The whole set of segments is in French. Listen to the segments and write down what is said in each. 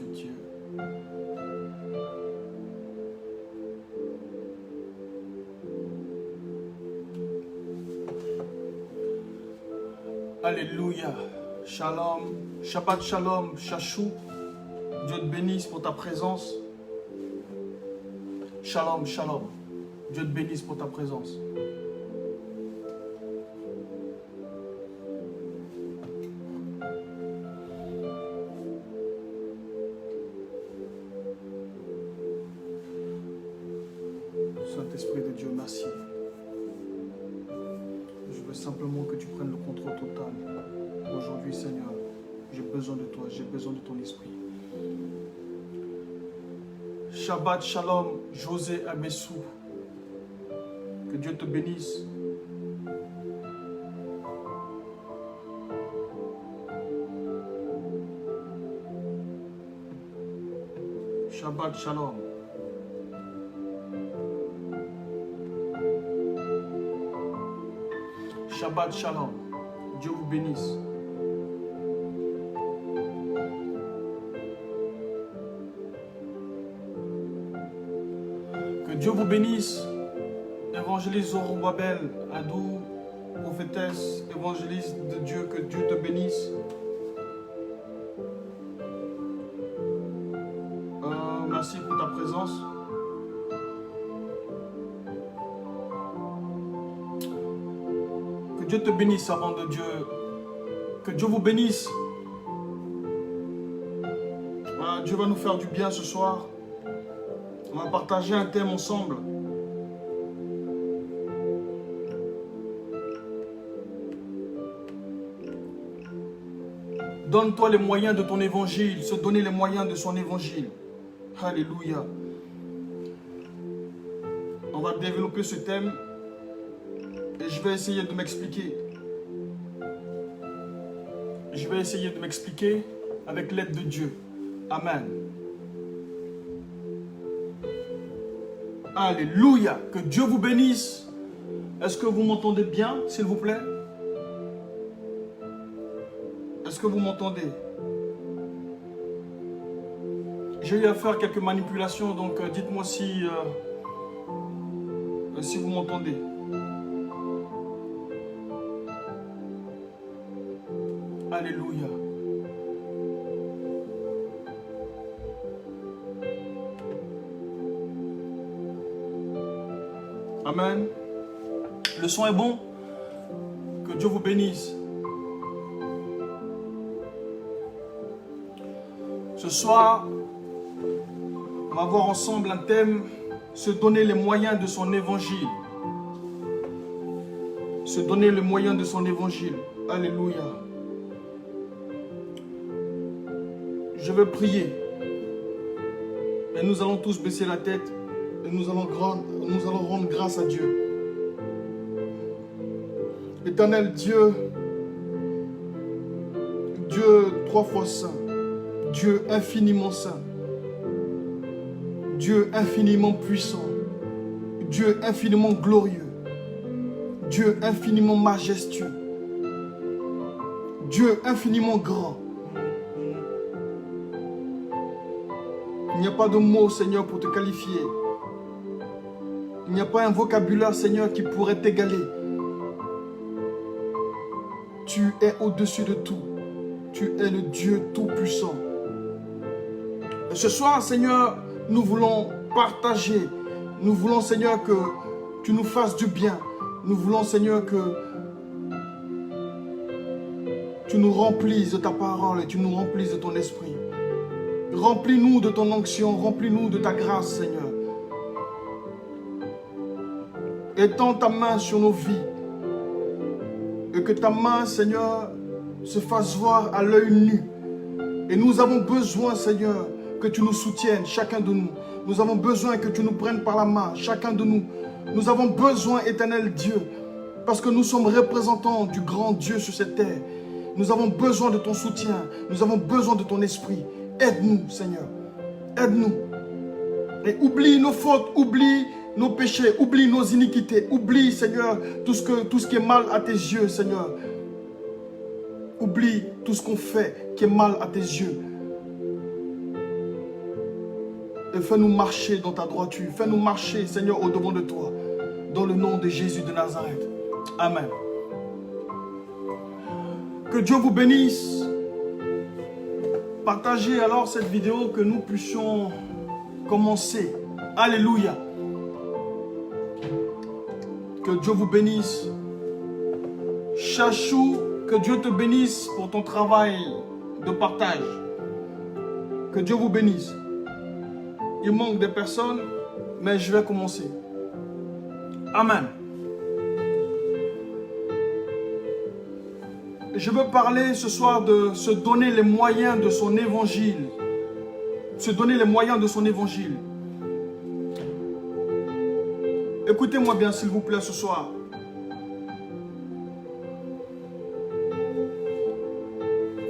tu es Dieu. Alléluia. Shalom. Shabbat shalom. Chachou. Dieu te bénisse pour ta présence. Shalom, shalom. Dieu te bénisse pour ta présence. Saint-Esprit de Dieu, merci. Je veux simplement que tu prennes le contrôle total. Aujourd'hui, Seigneur, j'ai besoin de toi, j'ai besoin de ton esprit. Shabbat Shalom, José Abessou. Que Dieu te bénisse. Shabbat Shalom. Shabbat Shalom. Dieu vous bénisse. Que Dieu vous bénisse. Évangéliste Zorobabel, Adou, prophétesse, évangéliste de Dieu, que Dieu te bénisse. Merci pour ta présence. Que Dieu te bénisse, servant de Dieu. Que Dieu vous bénisse. Voilà, Dieu va nous faire du bien ce soir. On va partager un thème ensemble. Donne-toi les moyens de ton évangile, se donner les moyens de son évangile. Alléluia. On va développer ce thème et je vais essayer de m'expliquer. Je vais essayer de m'expliquer avec l'aide de Dieu. Amen. Alléluia. Que Dieu vous bénisse. Est-ce que vous m'entendez bien, s'il vous plaît? Est-ce que vous m'entendez? J'ai eu à faire quelques manipulations, donc dites-moi si vous m'entendez. Alléluia. Amen. Le son est bon. Que Dieu vous bénisse. Ce soir, on va voir ensemble un thème, se donner les moyens de son évangile. Se donner les moyens de son évangile. Alléluia. Je vais prier. Et nous allons tous baisser la tête. Et nous allons rendre grâce à Dieu. Éternel Dieu, Dieu trois fois saint, Dieu infiniment saint, Dieu infiniment puissant, Dieu infiniment glorieux, Dieu infiniment majestueux, Dieu infiniment grand. Il n'y a pas de mots, Seigneur, pour te qualifier. Il n'y a pas un vocabulaire, Seigneur, qui pourrait t'égaler. Tu es au-dessus de tout. Tu es le Dieu tout-puissant. Et ce soir, Seigneur, nous voulons partager. Nous voulons, Seigneur, que tu nous fasses du bien. Nous voulons, Seigneur, que tu nous remplisses de ta parole et tu nous remplisses de ton esprit. Remplis-nous de ton onction, remplis-nous de ta grâce, Seigneur. Étends ta main sur nos vies. Et que ta main, Seigneur, se fasse voir à l'œil nu. Et nous avons besoin, Seigneur, que tu nous soutiennes, chacun de nous. Nous avons besoin que tu nous prennes par la main, chacun de nous. Nous avons besoin, éternel Dieu, parce que nous sommes représentants du grand Dieu sur cette terre. Nous avons besoin de ton soutien. Nous avons besoin de ton esprit. Aide-nous, Seigneur. Aide-nous. Et oublie nos fautes, oublie nos péchés, oublie nos iniquités. Oublie, Seigneur, tout ce qui est mal à tes yeux, Seigneur. Oublie tout ce qu'on fait qui est mal à tes yeux. et fais-nous marcher dans ta droiture. Fais-nous marcher, Seigneur, au-devant de toi. Dans le nom de Jésus de Nazareth. Amen. Que Dieu vous bénisse. Partagez alors cette vidéo que nous puissions commencer. Alléluia. Que Dieu vous bénisse. Chachou, que Dieu te bénisse pour ton travail de partage. Que Dieu vous bénisse. Il manque des personnes, mais je vais commencer. Amen. Je veux parler ce soir de se donner les moyens de son évangile. Se donner les moyens de son évangile. Écoutez-moi bien s'il vous plaît ce soir.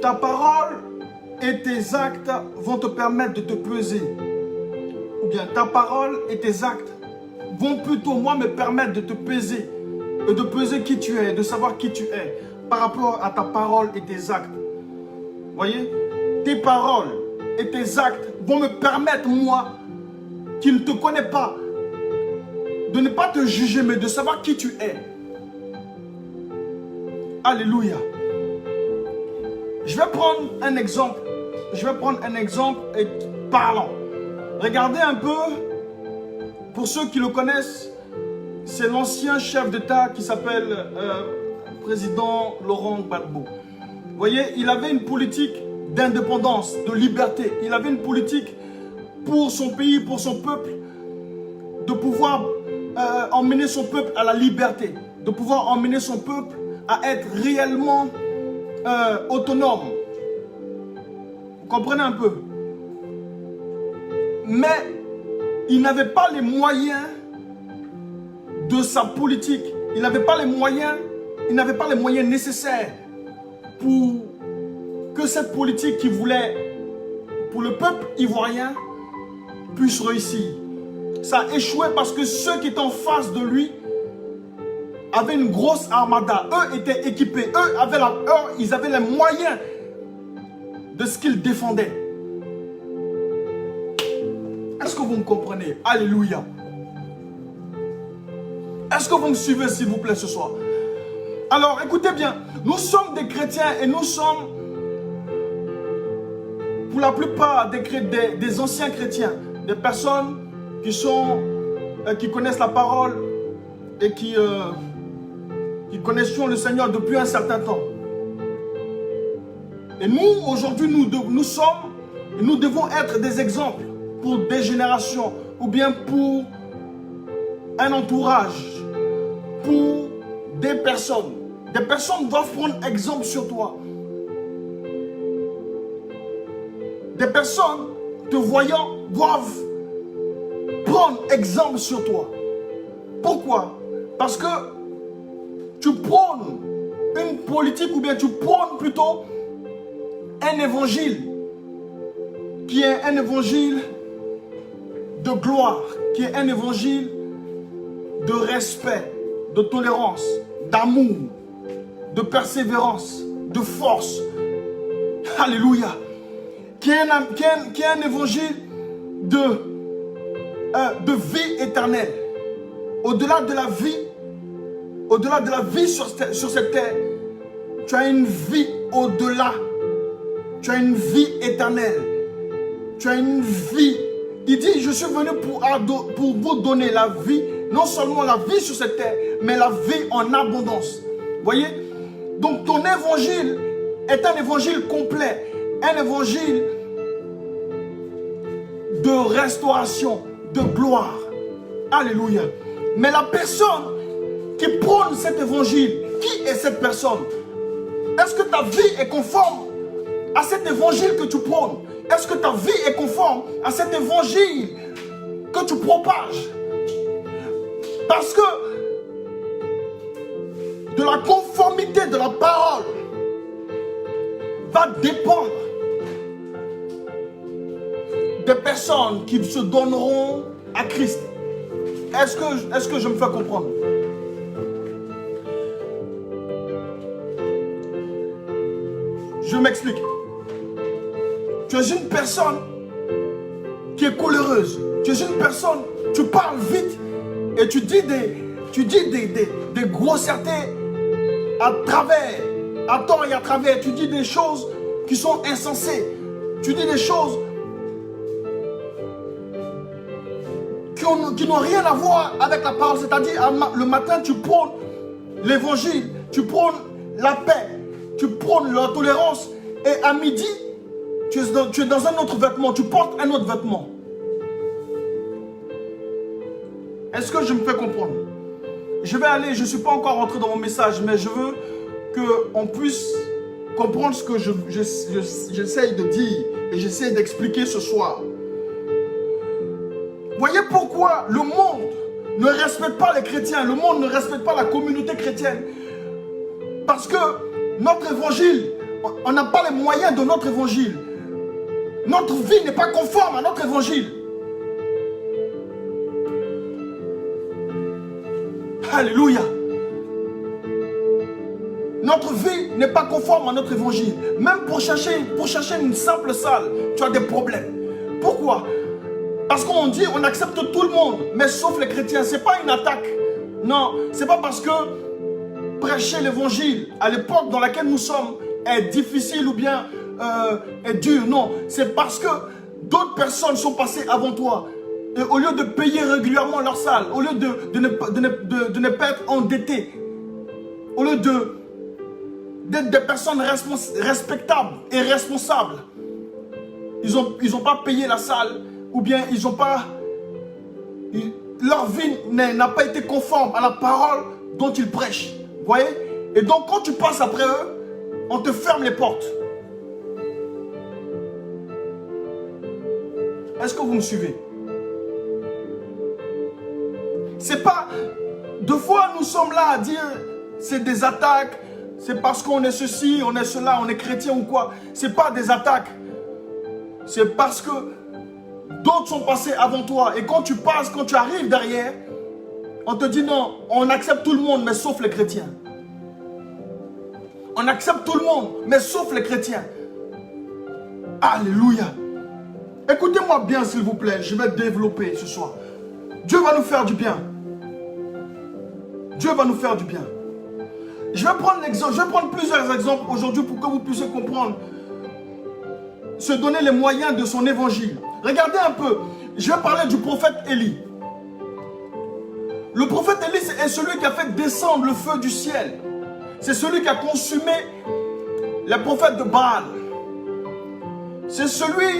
Ta parole et tes actes vont te permettre de te peser. Ou bien ta parole et tes actes vont plutôt, moi, me permettre de te peser. Et de peser qui tu es, de savoir qui tu es. Par rapport à ta parole et tes actes. Voyez? Tes paroles et tes actes vont me permettre, moi, qui ne te connais pas, de ne pas te juger, mais de savoir qui tu es. Alléluia. Je vais prendre un exemple. Je vais prendre un exemple et parlant. Regardez un peu, pour ceux qui le connaissent, c'est l'ancien chef d'État qui s'appelle président Laurent Gbagbo. Vous voyez, il avait une politique d'indépendance, de liberté. Il avait une politique pour son pays, pour son peuple, de pouvoir emmener son peuple à la liberté, de pouvoir emmener son peuple à être réellement autonome. Vous comprenez un peu? Mais il n'avait pas les moyens de sa politique. Il n'avait pas les moyens, nécessaires pour que cette politique qu'il voulait pour le peuple ivoirien puisse réussir. Ça a échoué parce que ceux qui étaient en face de lui avaient une grosse armada. Eux étaient équipés. Ils avaient les moyens de ce qu'ils défendaient. Est-ce que vous me comprenez? Alléluia. Est-ce que vous me suivez s'il vous plaît ce soir? Alors écoutez bien, nous sommes des chrétiens et nous sommes pour la plupart des anciens chrétiens, des personnes qui connaissent la parole et qui connaissent le Seigneur depuis un certain temps. Et nous, aujourd'hui, nous devons être des exemples pour des générations ou bien pour un entourage, pour des personnes. Des personnes doivent prendre exemple sur toi. Des personnes te voyant doivent prendre exemple sur toi. Pourquoi? Parce que tu prônes une politique ou bien tu prônes plutôt un évangile qui est un évangile de gloire, qui est un évangile de respect, de tolérance, d'amour, de persévérance, de force. Alléluia. Qui est un évangile de vie éternelle. Au-delà de la vie sur cette terre, tu as une vie au-delà. Tu as une vie éternelle. Tu as une vie. Il dit, je suis venu pour vous donner la vie, non seulement la vie sur cette terre, mais la vie en abondance. Voyez? Donc ton évangile est un évangile complet, un évangile de restauration, de gloire. Alléluia. Mais la personne qui prône cet évangile, qui est cette personne? Est-ce que ta vie est conforme à cet évangile que tu prônes? Est-ce que ta vie est conforme à cet évangile que tu propages? Parce que de la conformité de la parole va dépendre des personnes qui se donneront à Christ. Est-ce que je me fais comprendre? Je m'explique. Tu es une personne qui est coléreuse. Tu es une personne, tu parles vite et tu dis des grossièretés à travers, à tort et à travers. Tu dis des choses qui sont insensées. Tu dis des choses qui n'ont rien à voir avec la parole. C'est-à-dire, le matin, tu prônes l'évangile, tu prônes la paix, tu prônes la tolérance. Et à midi, tu es dans un autre vêtement, tu portes un autre vêtement. Est-ce que je me fais comprendre? Je vais aller, je ne suis pas encore rentré dans mon message, mais je veux qu'on puisse comprendre ce que j'essaye de dire et j'essaie d'expliquer ce soir. Voyez pourquoi le monde ne respecte pas les chrétiens, le monde ne respecte pas la communauté chrétienne. Parce que notre évangile, on n'a pas les moyens de notre évangile. Notre vie n'est pas conforme à notre évangile. Alléluia. Notre vie n'est pas conforme à notre évangile. Même pour chercher une simple salle, tu as des problèmes. Pourquoi? Parce qu'on dit on accepte tout le monde, mais sauf les chrétiens. Ce n'est pas une attaque. Non, ce n'est pas parce que prêcher l'évangile à l'époque dans laquelle nous sommes est difficile ou bien est dur. Non, c'est parce que d'autres personnes sont passées avant toi. Et au lieu de payer régulièrement leur salle, au lieu de ne pas être endettés, au lieu d'être des personnes respectables et responsables, ils ont pas payé la salle, ou bien ils ont pas... leur vie n'a pas été conforme à la parole dont ils prêchent. Vous voyez? Et donc quand tu passes après eux, on te ferme les portes. Est-ce que vous me suivez? C'est pas... Deux fois nous sommes là à dire c'est des attaques, c'est parce qu'on est ceci, on est cela, on est chrétien ou quoi. C'est pas des attaques. C'est parce que d'autres sont passés avant toi. Et quand tu passes, quand tu arrives derrière, on te dit non, on accepte tout le monde, mais sauf les chrétiens. On accepte tout le monde, mais sauf les chrétiens. Alléluia. Écoutez-moi bien s'il vous plaît, je vais développer ce soir. Dieu va nous faire du bien. Dieu va nous faire du bien. Je vais prendre plusieurs exemples aujourd'hui pour que vous puissiez comprendre. Se donner les moyens de son évangile. Regardez un peu. Je vais parler du prophète Élie. Le prophète Élie est celui qui a fait descendre le feu du ciel. C'est celui qui a consumé les prophètes de Baal. C'est celui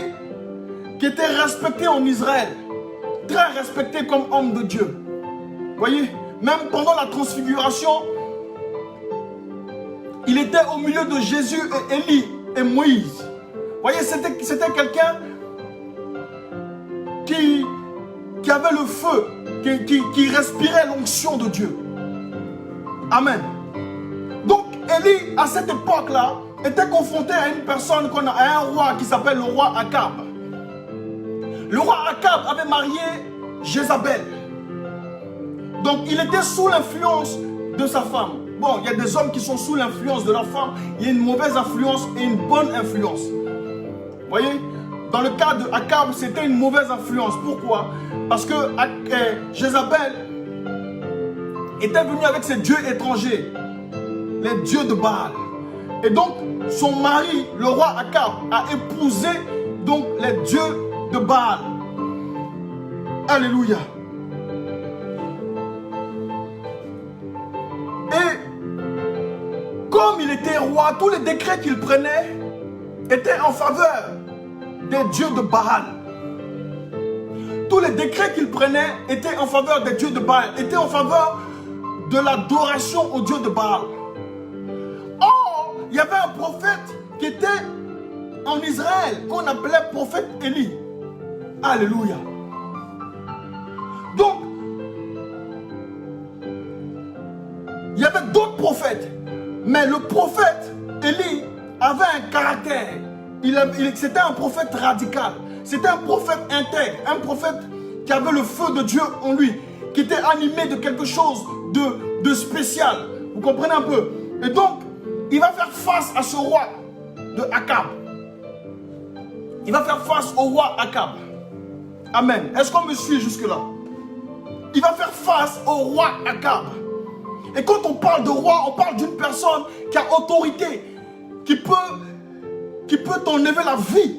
qui était respecté en Israël. Très respecté comme homme de Dieu. Voyez, même pendant la transfiguration, il était au milieu de Jésus et Élie et Moïse. Vous voyez, c'était quelqu'un qui avait le feu, qui respirait l'onction de Dieu. Amen. Donc, Élie, à cette époque-là, était confronté à une personne, à un roi qui s'appelle le roi Akab. Le roi Akab avait marié Jézabel. Donc, il était sous l'influence de sa femme. Bon, il y a des hommes qui sont sous l'influence de leur femme. Il y a une mauvaise influence et une bonne influence. Vous voyez? Dans le cas de Akab, c'était une mauvaise influence. Pourquoi? Parce que Jézabel était venue avec ses dieux étrangers, les dieux de Baal. Et donc, son mari, le roi Akab, a épousé donc les dieux de Baal. Alléluia. Et comme il était roi, tous les décrets qu'il prenait étaient en faveur des dieux de Baal. Tous les décrets qu'il prenait étaient en faveur des dieux de Baal, étaient en faveur de l'adoration aux dieux de Baal. Or, il y avait un prophète qui était en Israël, qu'on appelait prophète Élie. Alléluia. Donc, il y avait d'autres prophètes, mais le prophète Élie avait un caractère. C'était un prophète radical. C'était un prophète intègre, un prophète qui avait le feu de Dieu en lui, qui était animé de quelque chose de spécial. Vous comprenez un peu? Et donc, il va faire face à ce roi de Akab. Il va faire face au roi Akab. Amen. Est-ce qu'on me suit jusque-là? Il va faire face au roi Akab. Et quand on parle de roi, on parle d'une personne qui a autorité, qui peut t'enlever la vie.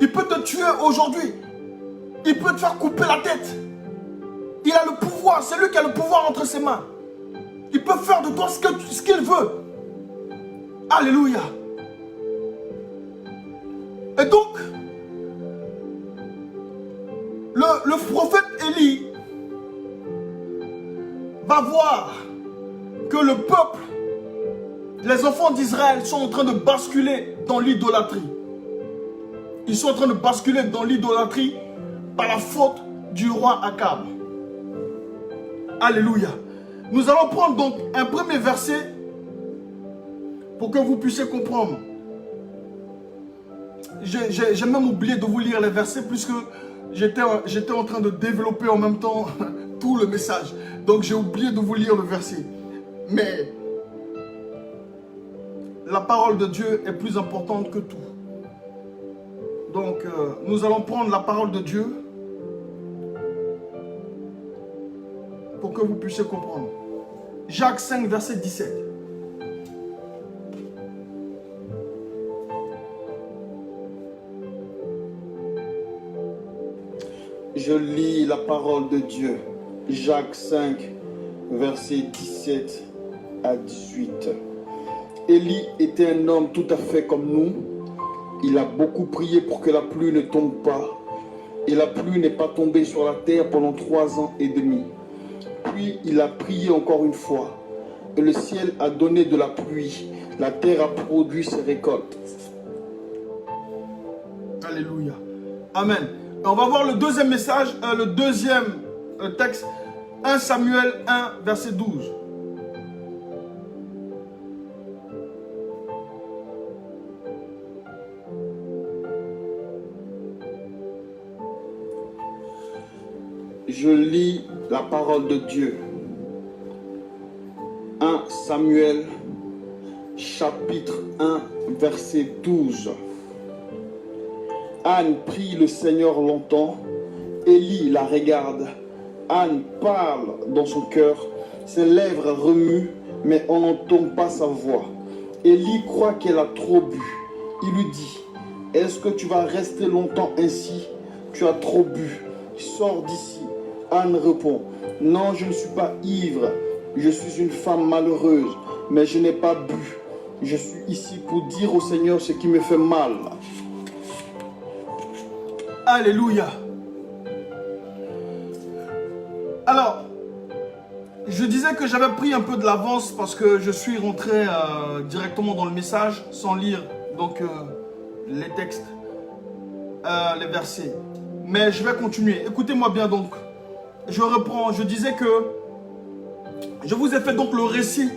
Il peut te tuer aujourd'hui. Il peut te faire couper la tête. Il a le pouvoir, c'est lui qui a le pouvoir entre ses mains. Il peut faire de toi ce qu'il veut. Alléluia. Et donc, le prophète Élie va voir que le peuple, les enfants d'Israël sont en train de basculer dans l'idolâtrie. Ils sont en train de basculer dans l'idolâtrie par la faute du roi Akab. Alléluia. Nous allons prendre donc un premier verset pour que vous puissiez comprendre. J'ai même oublié de vous lire les versets puisque j'étais en train de développer en même temps tout le message. Donc j'ai oublié de vous lire le verset. Mais la parole de Dieu est plus importante que tout. Donc nous allons prendre la parole de Dieu pour que vous puissiez comprendre. Jacques 5, verset 17. Je lis la parole de Dieu. Jacques 5, verset 17 à 18. Élie était un homme tout à fait comme nous. Il a beaucoup prié pour que la pluie ne tombe pas. Et la pluie n'est pas tombée sur la terre pendant 3 ans et demi. Puis il a prié encore une fois. Et le ciel a donné de la pluie. La terre a produit ses récoltes. Alléluia. Amen. On va voir le deuxième message, le deuxième texte. 1 Samuel 1, verset 12. Je lis la parole de Dieu. 1 Samuel, chapitre 1, verset 12. Anne prie le Seigneur longtemps. Élie la regarde. Anne parle dans son cœur. Ses lèvres remuent, mais on n'entend pas sa voix. Élie croit qu'elle a trop bu. Il lui dit, est-ce que tu vas rester longtemps ainsi? Tu as trop bu. Sors d'ici. Anne répond, non, je ne suis pas ivre. Je suis une femme malheureuse, mais je n'ai pas bu. Je suis ici pour dire au Seigneur ce qui me fait mal. Alléluia. Alors, je disais que j'avais pris un peu de l'avance parce que je suis rentré directement dans le message sans lire donc les textes, les versets. Mais je vais continuer. Écoutez-moi bien donc. Je reprends. Je disais que je vous ai fait donc le récit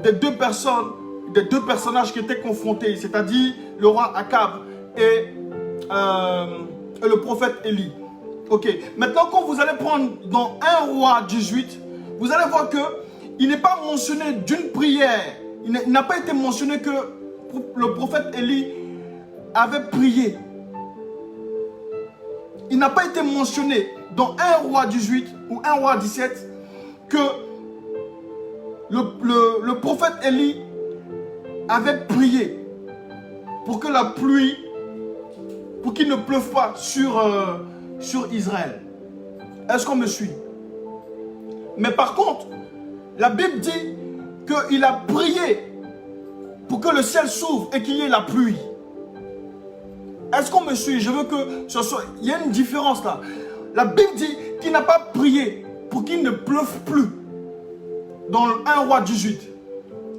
des deux personnages qui étaient confrontés, c'est-à-dire le roi Akab et le prophète Élie. Ok. Maintenant, quand vous allez prendre dans 1 roi 18, vous allez voir que il n'est pas mentionné d'une prière. Il n'a pas été mentionné que le prophète Élie avait prié. Il n'a pas été mentionné dans 1 roi 18 ou 1 roi 17 que le prophète Élie avait prié pour que la pluie, pour qu'il ne pleuve pas sur Israël. Est-ce qu'on me suit? Mais par contre, la Bible dit qu'il a prié pour que le ciel s'ouvre et qu'il y ait la pluie. Est-ce qu'on me suit? Je veux que ce soit... Il y a une différence là. La Bible dit qu'il n'a pas prié pour qu'il ne pleuve plus. Dans 1 roi 18.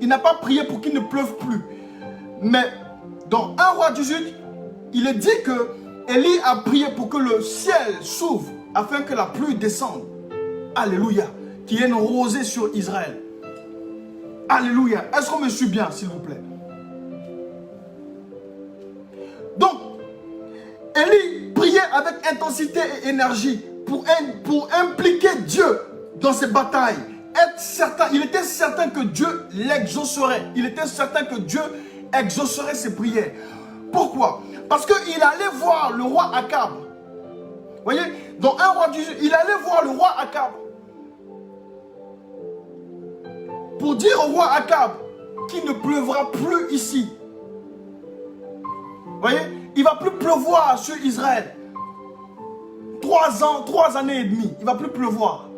Il n'a pas prié pour qu'il ne pleuve plus. Mais dans 1 roi 18, il est dit que Élie a prié pour que le ciel s'ouvre afin que la pluie descende. Alléluia. Qu'il y ait une rosée sur Israël. Alléluia. Est-ce qu'on me suit bien, s'il vous plaît? Donc, Élie priait avec intensité et énergie pour impliquer Dieu dans ses batailles. Être certain, il était certain que Dieu l'exaucerait. Il était certain que Dieu exaucerait ses prières. Pourquoi? Parce qu'il allait voir le roi Akab Voyez, dans 1 roi 18, il allait voir le roi Akab pour dire au roi Akab qu'il ne pleuvra plus ici. Voyez, il ne va plus pleuvoir sur Israël. 3 années et demie, il ne va plus pleuvoir.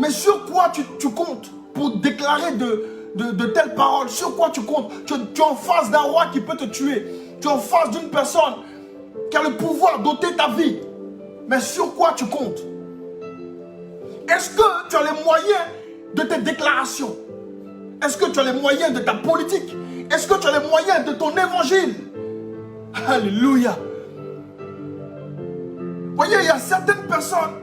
Mais sur quoi tu comptes pour déclarer de telles paroles? Sur quoi tu comptes? Tu es en face d'un roi qui peut te tuer. Tu es en face d'une personne qui a le pouvoir d'ôter ta vie. Mais sur quoi tu comptes? Est-ce que tu as les moyens de tes déclarations? Est-ce que tu as les moyens de ta politique? Est-ce que tu as les moyens de ton évangile? Alléluia. Voyez, il y a certaines personnes.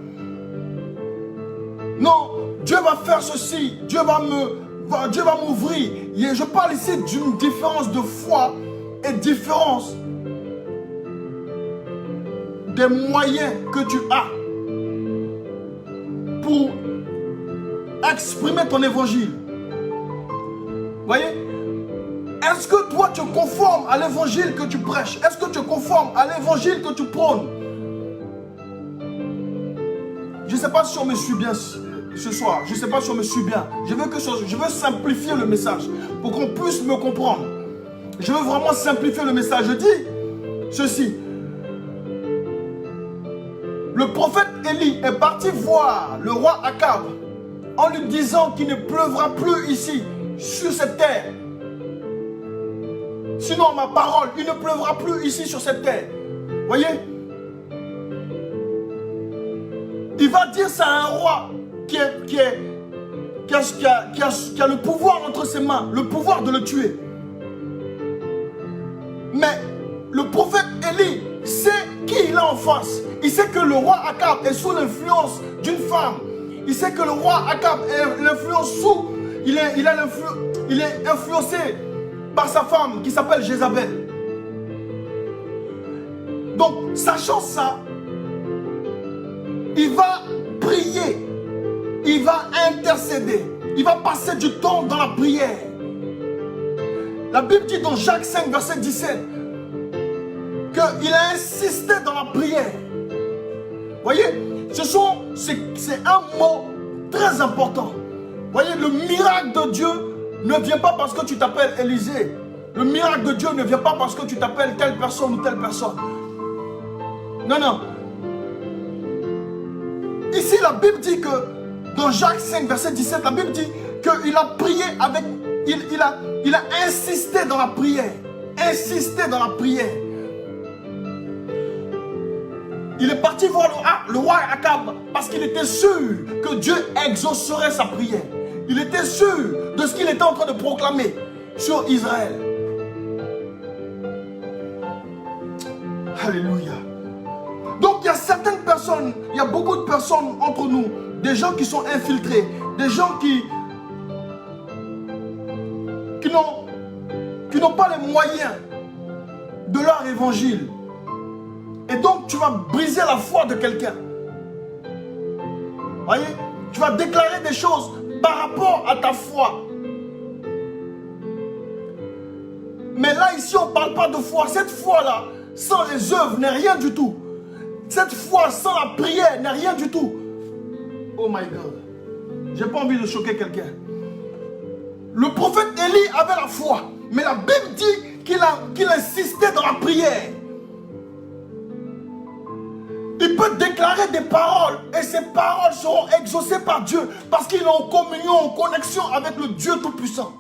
Non, Dieu va faire ceci. Dieu va m'ouvrir. Je parle ici d'une différence de foi et différence des moyens que tu as pour exprimer ton évangile. Voyez? Est-ce que toi tu es conforme à l'évangile que tu prêches? Est-ce que tu es conforme à l'évangile que tu prônes? Je ne sais pas si on me suit bien ce soir. Je ne sais pas si on me suit bien. Je veux simplifier le message pour qu'on puisse me comprendre. Je veux vraiment simplifier le message. Je dis ceci. Le prophète Élie est parti voir le roi Akab en lui disant qu'il ne pleuvra plus ici, sur cette terre. Sinon, ma parole, il ne pleuvra plus ici sur cette terre. Voyez? Il va dire ça à un roi qui a le pouvoir entre ses mains, le pouvoir de le tuer. Mais le prophète Élie sait qui il a en face. Il sait que le roi Akab est sous l'influence d'une femme. Il sait que le roi Akab est il est influencé par sa femme qui s'appelle Jézabel. Donc, sachant ça, il va prier, il va intercéder, il va passer du temps dans la prière. La Bible dit dans Jacques 5, verset 17, qu'il a insisté dans la prière. Voyez, c'est un mot très important. Voyez, le miracle de Dieu ne vient pas parce que tu t'appelles Élisée. Le miracle de Dieu ne vient pas parce que tu t'appelles telle personne ou telle personne. Non, non. Ici, la Bible dit que, dans Jacques 5, verset 17, la Bible dit qu'il a prié avec... Il a insisté dans la prière. Insisté dans la prière. Il est parti voir le roi Akab parce qu'il était sûr que Dieu exaucerait sa prière. Il était sûr de ce qu'il était en train de proclamer sur Israël. Alléluia. Donc il y a certaines personnes, il y a beaucoup de personnes entre nous, des gens qui sont infiltrés, des gens qui n'ont pas les moyens de leur évangile. Et donc tu vas briser la foi de quelqu'un. Voyez, tu vas déclarer des choses par rapport à ta foi. Mais là ici on ne parle pas de foi. Cette foi-là, sans les œuvres, n'est rien du tout. Cette foi sans la prière n'est rien du tout. Oh my God. J'ai pas envie de choquer quelqu'un. Le prophète Élie avait la foi. Mais la Bible dit qu'il insistait dans la prière. Il peut déclarer des paroles et ces paroles seront exaucées par Dieu parce qu'il est en communion, en connexion avec le Dieu Tout-Puissant.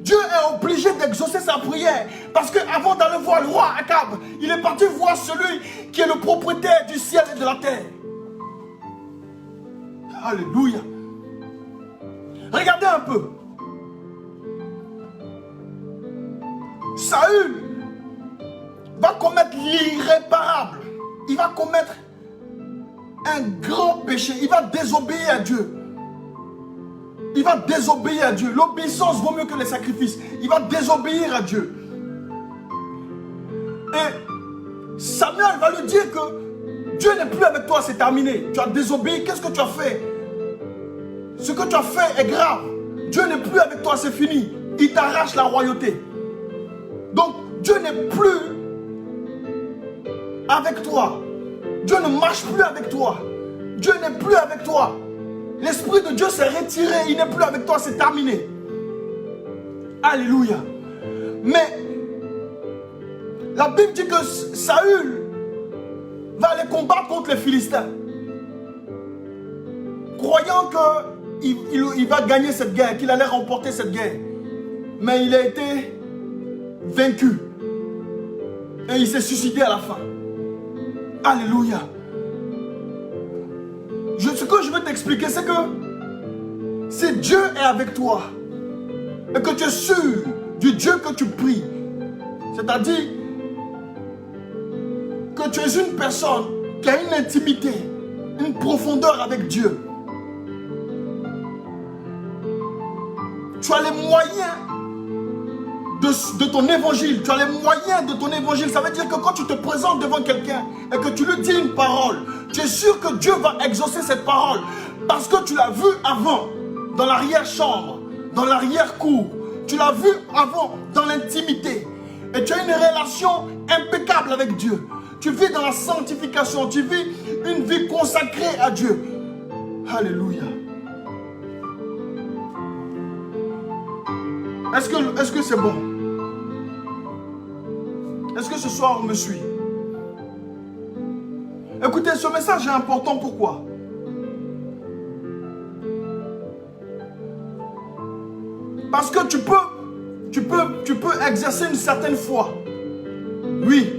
Dieu est obligé d'exaucer sa prière parce qu'avant d'aller voir le roi Akab, il est parti voir celui qui est le propriétaire du ciel et de la terre. Alléluia. Regardez un peu. Saül va commettre l'irréparable. Il va commettre un grand péché. Il va désobéir à Dieu. Il va désobéir à Dieu. L'obéissance vaut mieux que les sacrifices. Il va désobéir à Dieu. Et Samuel va lui dire que Dieu n'est plus avec toi, c'est terminé. Tu as désobéi, qu'est-ce que tu as fait? Ce que tu as fait est grave. Dieu n'est plus avec toi, c'est fini. Il t'arrache la royauté. Donc, Dieu n'est plus avec toi. Dieu ne marche plus avec toi. Dieu n'est plus avec toi. L'Esprit de Dieu s'est retiré. Il n'est plus avec toi. C'est terminé. Alléluia. Mais la Bible dit que Saül va aller combattre contre les Philistins, croyant qu'il va gagner cette guerre, qu'il allait remporter cette guerre. Mais il a été vaincu. Et il s'est suicidé à la fin. Alléluia. Ce que je veux t'expliquer, c'est que si Dieu est avec toi et que tu es sûr du Dieu que tu pries, c'est-à-dire que tu es une personne qui a une intimité, une profondeur avec Dieu, tu as les moyens de ton évangile, tu as les moyens de ton évangile. Ça veut dire que quand tu te présentes devant quelqu'un et que tu lui dis une parole, tu es sûr que Dieu va exaucer cette parole parce que tu l'as vu avant, dans l'arrière-chambre, dans l'arrière-cour. Tu l'as vu avant, dans l'intimité. Et tu as une relation impeccable avec Dieu. Tu vis dans la sanctification, tu vis une vie consacrée à Dieu. Alléluia. Est-ce que c'est bon? Est-ce que ce soir on me suit? Écoutez, ce message est important. Pourquoi? Parce que tu peux exercer une certaine foi. Oui.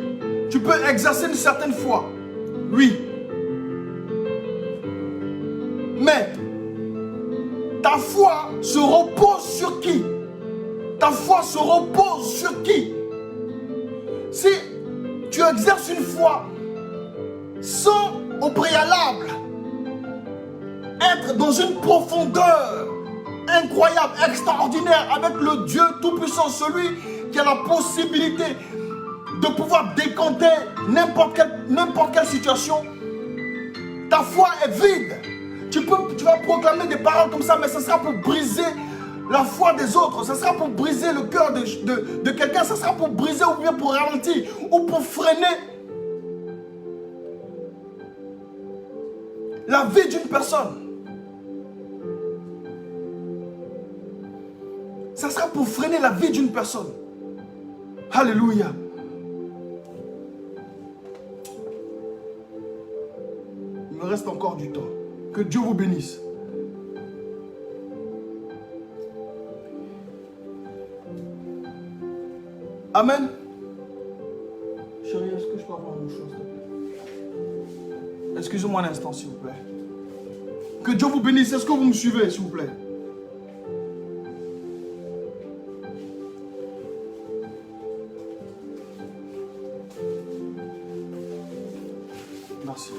Tu peux exercer une certaine foi. Oui. Mais ta foi se repose sur qui? Ta foi se repose sur qui? Si tu exerces une foi sans au préalable être dans une profondeur incroyable, extraordinaire avec le Dieu Tout-Puissant, celui qui a la possibilité de pouvoir décanter n'importe quelle situation, ta foi est vide. Tu vas proclamer des paroles comme ça, mais ce sera pour briser la foi des autres, ce sera pour briser le cœur de quelqu'un, ce sera pour briser ou bien pour ralentir ou pour freiner la vie d'une personne. Ça sera pour freiner la vie d'une personne. Alléluia. Il me reste encore du temps. Que Dieu vous bénisse. Amen. Chérie, est-ce que je peux avoir une chose? Excusez-moi un instant, s'il vous plaît. Que Dieu vous bénisse. Est-ce que vous me suivez, s'il vous plaît? Merci.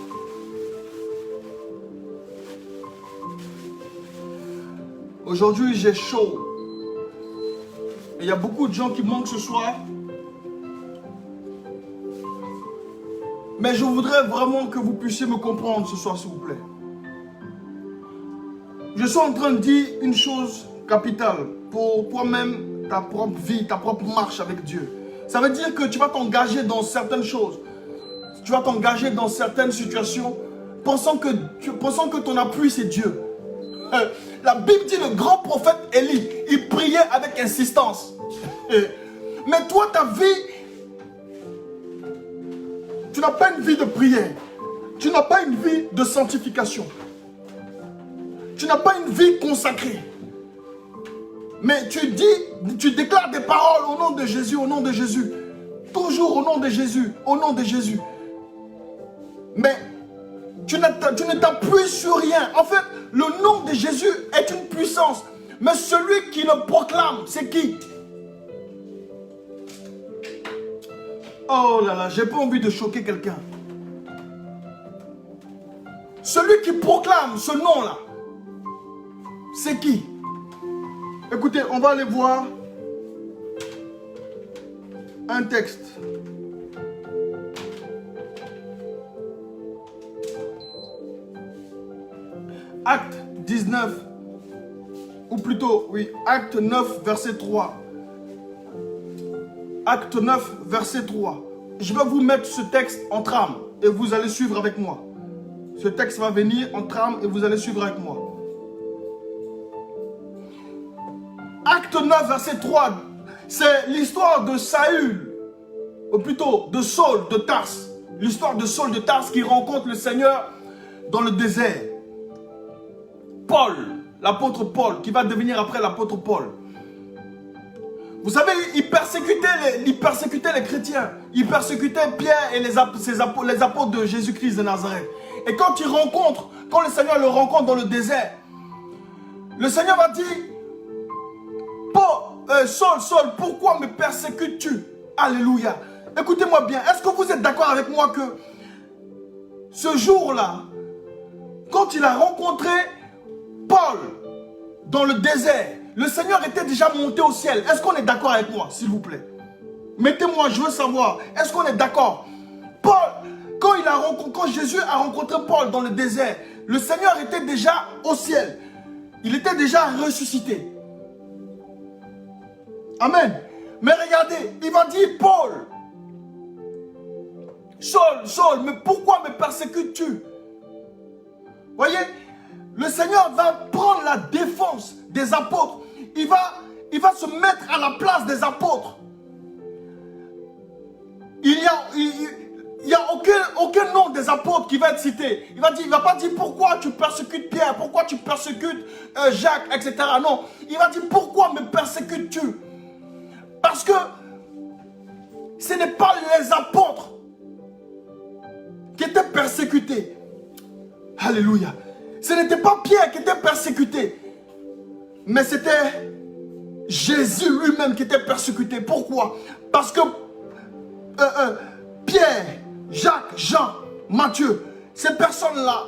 Aujourd'hui, j'ai chaud. Il y a beaucoup de gens qui manquent ce soir. Mais je voudrais vraiment que vous puissiez me comprendre ce soir, s'il vous plaît. Je suis en train de dire une chose capitale pour toi-même, ta propre vie, ta propre marche avec Dieu. Ça veut dire que tu vas t'engager dans certaines choses. Tu vas t'engager dans certaines situations pensant que ton appui c'est Dieu. La Bible dit le grand prophète Élie, il priait avec insistance. Mais toi, ta vie, tu n'as pas une vie de prière. Tu n'as pas une vie de sanctification. Tu n'as pas une vie consacrée. Mais tu déclares des paroles au nom de Jésus, au nom de Jésus. Toujours au nom de Jésus, au nom de Jésus. Mais tu ne t'appuies sur rien. En fait, le nom de Jésus est une puissance. Mais celui qui le proclame, c'est qui? Oh là là, j'ai pas envie de choquer quelqu'un. Celui qui proclame ce nom-là, c'est qui? Écoutez, on va aller voir un texte. Acte 19, ou plutôt, oui, Acte 9, verset 3. Acte 9, verset 3. Je vais vous mettre ce texte en trame. et vous allez suivre avec moi. Ce texte va venir en trame et vous allez suivre avec moi. Acte 9, verset 3, c'est l'histoire de Saül, ou plutôt de Saul de Tarse. L'histoire de Saul de Tarse qui rencontre le Seigneur dans le désert. Paul, l'apôtre Paul, qui va devenir après l'apôtre Paul. Vous savez, il persécutait les chrétiens. Il persécutait Pierre et les apôtres de Jésus-Christ de Nazareth. Et quand le Seigneur le rencontre dans le désert, le Seigneur va dire, Saul, pourquoi me persécutes-tu? Alléluia. Écoutez-moi bien, est-ce que vous êtes d'accord avec moi que ce jour-là, quand il a rencontré Paul dans le désert, le Seigneur était déjà monté au ciel? Est-ce qu'on est d'accord avec moi, s'il vous plaît? Mettez-moi, je veux savoir, est-ce qu'on est d'accord? Paul, quand Jésus a rencontré Paul dans le désert, le Seigneur était déjà au ciel. Il était déjà ressuscité. Amen. Mais regardez, il va dire, Paul, Saul, mais pourquoi me persécutes-tu? Voyez, le Seigneur va prendre la défense des apôtres. Il va se mettre à la place des apôtres. Il n'y a aucun nom des apôtres qui va être cité. Il va pas dire pourquoi tu persécutes Pierre, pourquoi tu persécutes Jacques, etc. Non, il va dire pourquoi me persécutes-tu? Parce que ce n'est pas les apôtres qui étaient persécutés. Alléluia. Ce n'était pas Pierre qui était persécuté, mais c'était Jésus lui-même qui était persécuté. Pourquoi? Parce que Pierre, Jacques, Jean, Matthieu, ces personnes-là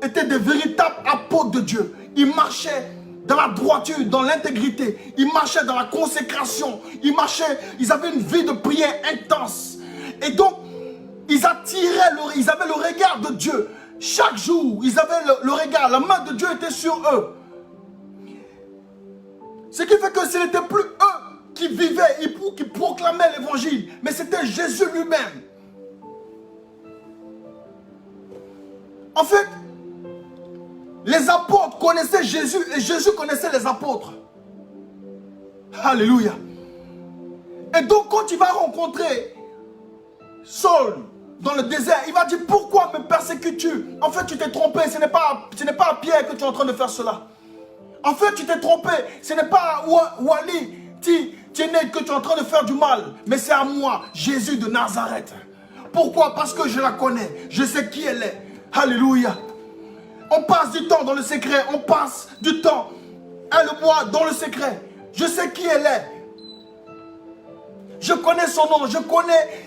étaient des véritables apôtres de Dieu. Ils marchaient dans la droiture, dans l'intégrité. Ils marchaient dans la consécration. Ils avaient une vie de prière intense. Et donc, ils avaient le regard de Dieu. Chaque jour, ils avaient le regard, la main de Dieu était sur eux. Ce qui fait que ce n'était plus eux qui vivaient et qui proclamaient l'évangile, mais c'était Jésus lui-même. En fait, les apôtres connaissaient Jésus et Jésus connaissait les apôtres. Alléluia. Et donc quand il va rencontrer Saul dans le désert, il va dire pourquoi me persécutes-tu? En fait tu t'es trompé, ce n'est pas à Pierre que tu es en train de faire cela. En fait tu t'es trompé, ce n'est pas à Wali Tiennet que tu es en train de faire du mal, mais c'est à moi, Jésus de Nazareth. Pourquoi? Parce que je la connais, je sais qui elle est. Alléluia. On passe du temps dans le secret, on passe du temps à le bois dans le secret. Je sais qui elle est. Je connais son nom, je connais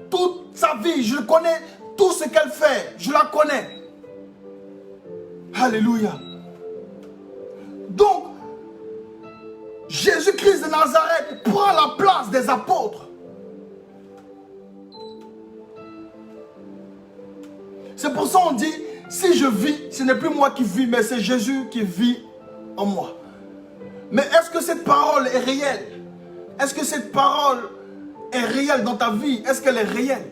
toute sa vie, je connais tout ce qu'elle fait, je la connais. Alléluia. Donc, Jésus-Christ de Nazareth prend la place des apôtres. C'est pour ça qu'on dit, si je vis, ce n'est plus moi qui vis, mais c'est Jésus qui vit en moi. Mais est-ce que cette parole est réelle? Est-ce que cette parole est réelle dans ta vie? Est-ce qu'elle est réelle?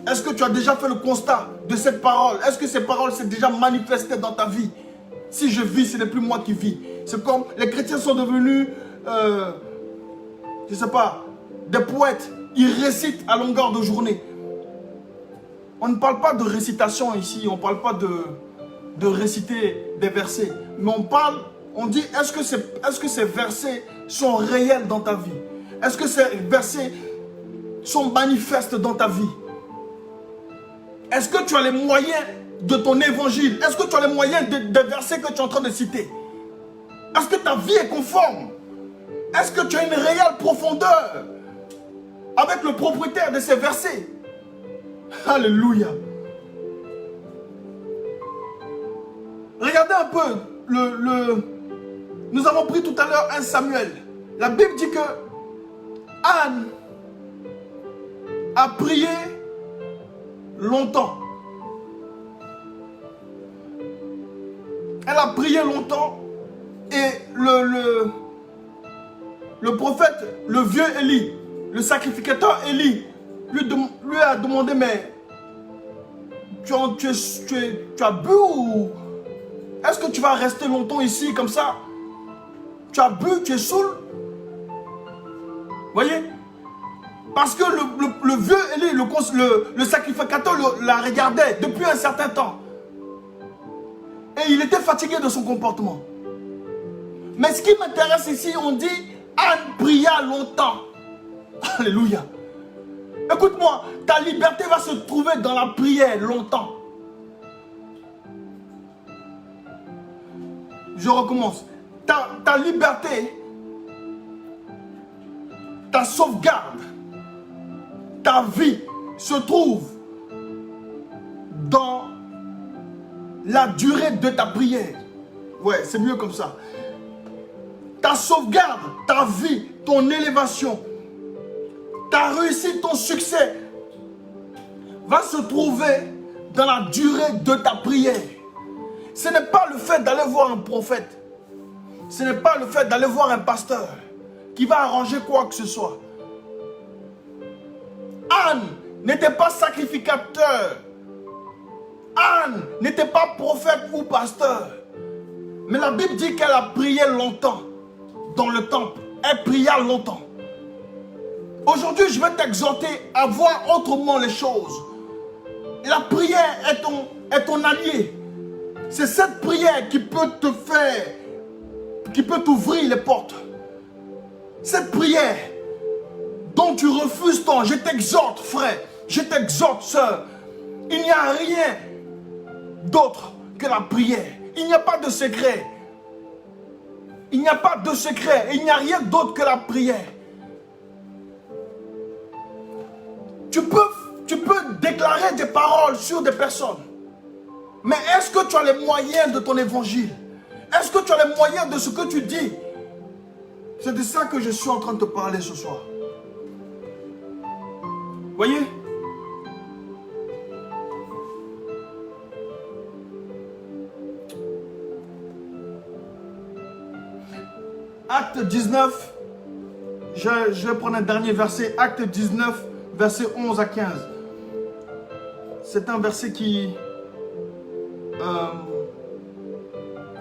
Est-ce que tu as déjà fait le constat de cette parole? Est-ce que cette parole s'est déjà manifestée dans ta vie? Si je vis, ce n'est plus moi qui vis. C'est comme les chrétiens sont devenus, je ne sais pas, des poètes. Ils récitent à longueur de journée. On ne parle pas de récitation ici, on ne parle pas de réciter des versets. Mais on dit, est-ce que ces versets sont réels dans ta vie? Est-ce que ces versets sont manifestes dans ta vie? Est-ce que tu as les moyens de ton évangile? Est-ce que tu as les moyens des versets que tu es en train de citer? Est-ce que ta vie est conforme? Est-ce que tu as une réelle profondeur avec le propriétaire de ces versets? Alléluia. Regardez un peu, nous avons pris tout à l'heure 1 Samuel. La Bible dit que Anne a prié longtemps. Elle a prié longtemps et le prophète, le vieux Élie, le sacrificateur Élie, lui a demandé, mais tu as bu ou est-ce que tu vas rester longtemps ici comme ça? Tu as bu, tu es saoul? Voyez? Parce que le vieux Élie, le sacrificateur la regardait depuis un certain temps. Et il était fatigué de son comportement. Mais ce qui m'intéresse ici, on dit Anne pria longtemps. Alléluia. Écoute-moi, ta liberté va se trouver dans la prière longtemps. Je recommence. Ta liberté, ta sauvegarde, ta vie se trouve dans la durée de ta prière. Ouais, c'est mieux comme ça. Ta sauvegarde, ta vie, ton élévation, ta réussite, ton succès va se trouver dans la durée de ta prière. Ce n'est pas le fait d'aller voir un prophète. Ce n'est pas le fait d'aller voir un pasteur qui va arranger quoi que ce soit. Anne n'était pas sacrificateur. Anne n'était pas prophète ou pasteur. Mais la Bible dit qu'elle a prié longtemps dans le temple. Elle pria longtemps. Aujourd'hui, je vais t'exhorter à voir autrement les choses. La prière est ton allié. C'est cette prière qui peut te faire, qui peut t'ouvrir les portes. Cette prière dont tu refuses tant, je t'exhorte frère, je t'exhorte sœur. Il n'y a rien d'autre que la prière. Il n'y a pas de secret. Il n'y a pas de secret. Il n'y a rien d'autre que la prière. Tu peux déclarer des paroles sur des personnes. Mais est-ce que tu as les moyens de ton évangile? Est-ce que tu as les moyens de ce que tu dis? C'est de ça que je suis en train de te parler ce soir. Voyez? Acte 19, je vais prendre un dernier verset. Acte 19, verset 11 à 15. C'est un verset qui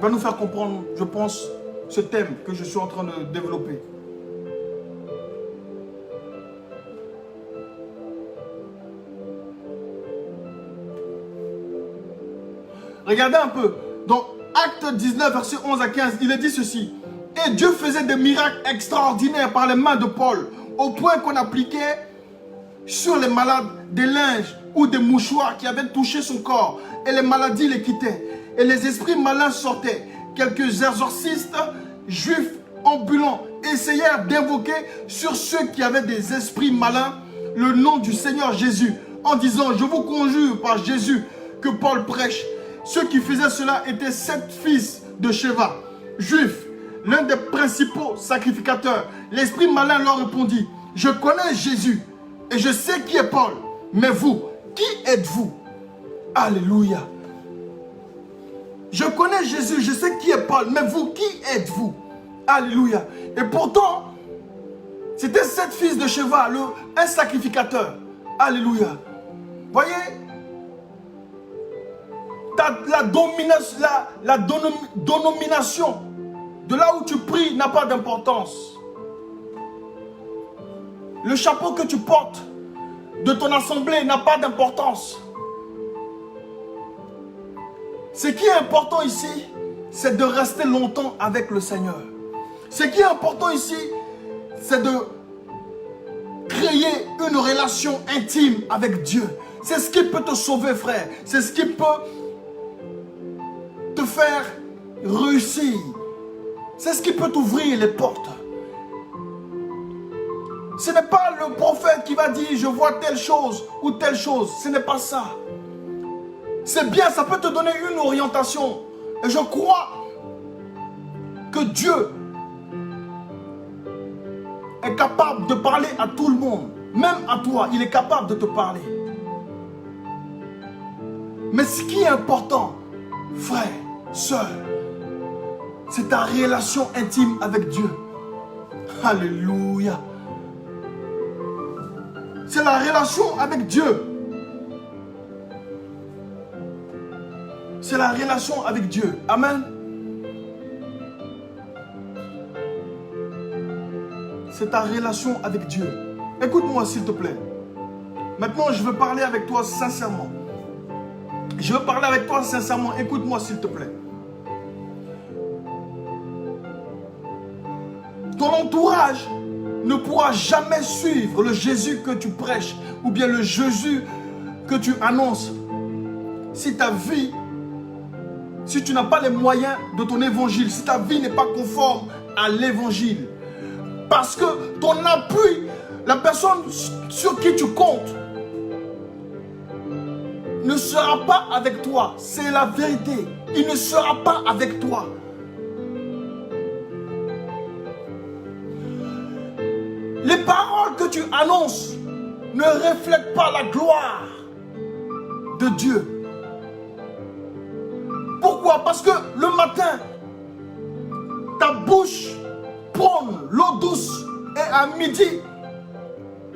va nous faire comprendre, je pense, ce thème que je suis en train de développer. Regardez un peu. Dans Acte 19, verset 11 à 15, il est dit ceci. Et Dieu faisait des miracles extraordinaires par les mains de Paul, au point qu'on appliquait sur les malades des linges ou des mouchoirs qui avaient touché son corps. Et les maladies les quittaient. Et les esprits malins sortaient. Quelques exorcistes juifs ambulants essayèrent d'invoquer sur ceux qui avaient des esprits malins le nom du Seigneur Jésus, en disant, je vous conjure par Jésus que Paul prêche. Ceux qui faisaient cela étaient 7 fils de Sheva, juifs, l'un des principaux sacrificateurs. L'esprit malin leur répondit, je connais Jésus et je sais qui est Paul, mais vous, qui êtes-vous? Alléluia. Je connais Jésus, je sais qui est Paul, mais vous, qui êtes-vous? Alléluia. Et pourtant, c'était 7 fils de Sheva, un sacrificateur. Alléluia. Voyez, la dénomination de là où tu pries n'a pas d'importance. Le chapeau que tu portes de ton assemblée n'a pas d'importance. Ce qui est important ici, c'est de rester longtemps avec le Seigneur. Ce qui est important ici, c'est de créer une relation intime avec Dieu. C'est ce qui peut te sauver, frère. C'est ce qui peut te faire réussir. C'est ce qui peut t'ouvrir les portes. Ce n'est pas le prophète qui va dire je vois telle chose ou telle chose. Ce n'est pas ça. C'est bien, ça peut te donner une orientation. Et je crois que Dieu est capable de parler à tout le monde. Même à toi, il est capable de te parler. Mais ce qui est important, frère, sœur, c'est ta relation intime avec Dieu. Alléluia. C'est la relation avec Dieu. C'est la relation avec Dieu. Amen. C'est ta relation avec Dieu. Écoute-moi s'il te plaît. Maintenant, je veux parler avec toi sincèrement. Je veux parler avec toi sincèrement. Écoute-moi s'il te plaît. Ton entourage ne pourra jamais suivre le Jésus que tu prêches ou bien le Jésus que tu annonces si ta vie, si tu n'as pas les moyens de ton évangile, si ta vie n'est pas conforme à l'évangile. Parce que ton appui, la personne sur qui tu comptes, ne sera pas avec toi. C'est la vérité. Il ne sera pas avec toi. Les paroles que tu annonces ne reflètent pas la gloire de Dieu. Pourquoi? Parce que le matin, ta bouche prône l'eau douce et à midi,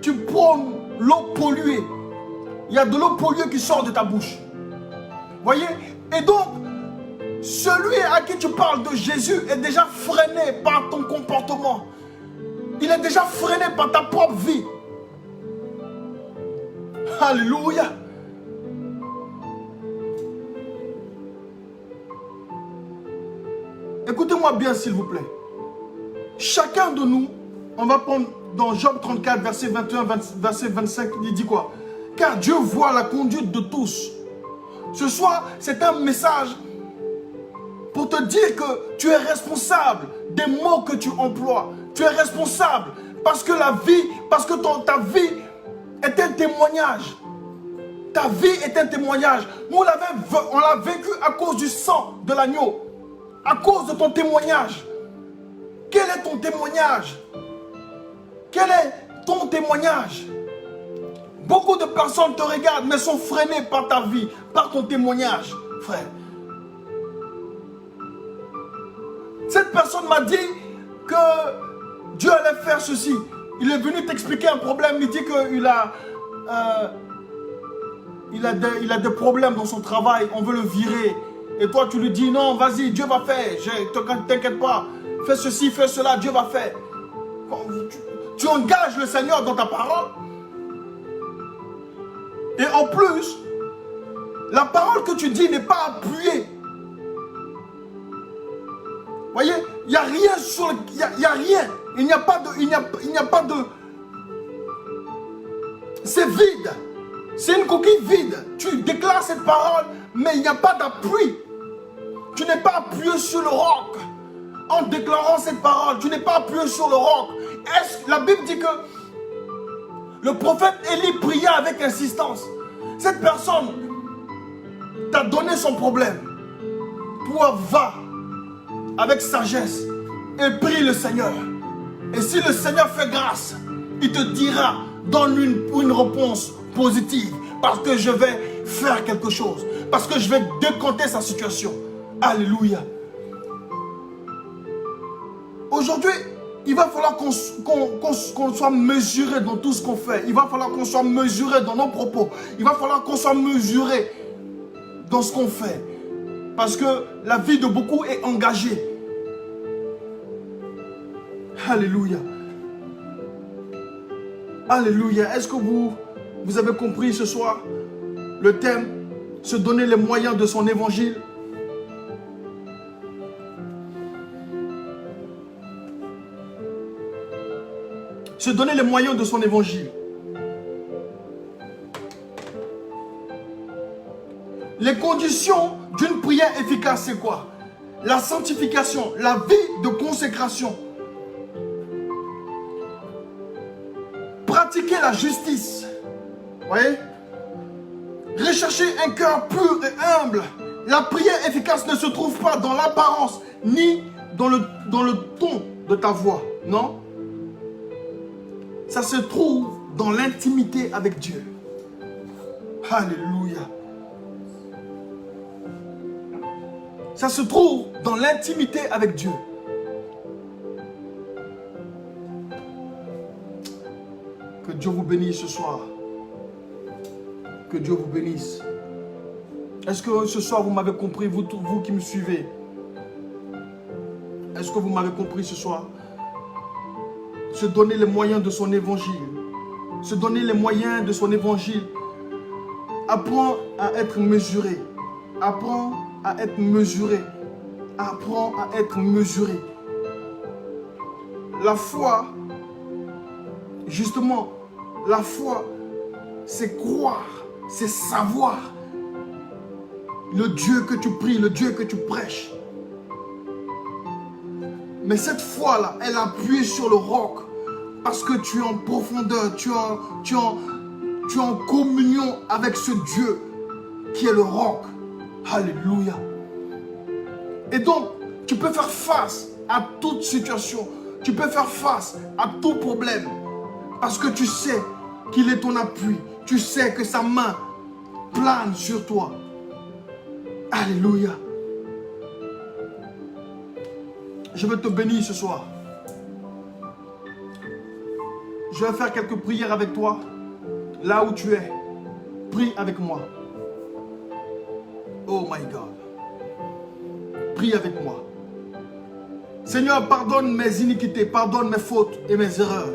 tu prônes l'eau polluée. Il y a de l'eau polluée qui sort de ta bouche. Voyez? Et donc, celui à qui tu parles de Jésus est déjà freiné par ton comportement. Il est déjà freiné par ta propre vie. Alléluia. Écoutez-moi bien s'il vous plaît. Chacun de nous, on va prendre dans Job 34, verset 21, verset 25, il dit quoi? Car Dieu voit la conduite de tous. Ce soir, c'est un message pour te dire que tu es responsable des mots que tu emploies. Tu es responsable parce que la vie, parce que ta vie est un témoignage. Ta vie est un témoignage. Nous, on l'a vécu à cause du sang de l'agneau. À cause de ton témoignage. Quel est ton témoignage? Quel est ton témoignage? Beaucoup de personnes te regardent mais sont freinées par ta vie, par ton témoignage, frère. Cette personne m'a dit que Dieu allait faire ceci. Il est venu t'expliquer un problème. Il dit qu'il il a des problèmes dans son travail. On veut le virer. Et toi, tu lui dis non, vas-y, Dieu va faire. T'inquiète pas. Fais ceci, fais cela, Dieu va faire. Tu engages le Seigneur dans ta parole. Et en plus, la parole que tu dis n'est pas appuyée. Voyez, il n'y a rien sur le... Il n'y a rien. Il n'y a pas de... C'est vide. C'est une coquille vide. Tu déclares cette parole, mais il n'y a pas d'appui. Tu n'es pas appuyé sur le roc. En déclarant cette parole, tu n'es pas appuyé sur le roc. La Bible dit que le prophète Élie pria avec insistance. Cette personne t'a donné son problème. Toi, va avec sagesse et prie le Seigneur. Et si le Seigneur fait grâce, il te dira, donne une réponse positive. Parce que je vais faire quelque chose. Parce que je vais décompter sa situation. Alléluia. Aujourd'hui, il va falloir qu'on soit mesuré dans tout ce qu'on fait. Il va falloir qu'on soit mesuré dans nos propos. Il va falloir qu'on soit mesuré dans ce qu'on fait. Parce que la vie de beaucoup est engagée. Alléluia. Alléluia. Est-ce que vous avez compris ce soir le thème? Se donner les moyens de son évangile. Se donner les moyens de son évangile. Les conditions d'une prière efficace, c'est quoi? La sanctification, la vie de consécration. Pratiquer la justice. Vous voyez? Rechercher un cœur pur et humble. La prière efficace ne se trouve pas dans l'apparence, ni dans le ton de ta voix. Non? Ça se trouve dans l'intimité avec Dieu. Alléluia. Ça se trouve dans l'intimité avec Dieu. Que Dieu vous bénisse ce soir. Que Dieu vous bénisse. Est-ce que ce soir vous m'avez compris, vous qui me suivez? Est-ce que vous m'avez compris ce soir? Se donner les moyens de son évangile. Se donner les moyens de son évangile. Apprends à être mesuré. Apprends à être mesuré. Apprends à être mesuré. La foi, justement, la foi, c'est croire, c'est savoir le Dieu que tu pries, le Dieu que tu prêches. Mais cette foi-là, elle est appuyée sur le roc parce que tu es en profondeur, tu es en communion avec ce Dieu qui est le roc. Alléluia. Et donc, tu peux faire face à toute situation. Tu peux faire face à tout problème. Parce que tu sais qu'il est ton appui. Tu sais que sa main plane sur toi. Alléluia. Je veux te bénir ce soir. Je vais faire quelques prières avec toi. Là où tu es, prie avec moi. Oh my God. Prie avec moi. Seigneur, pardonne mes iniquités, pardonne mes fautes et mes erreurs.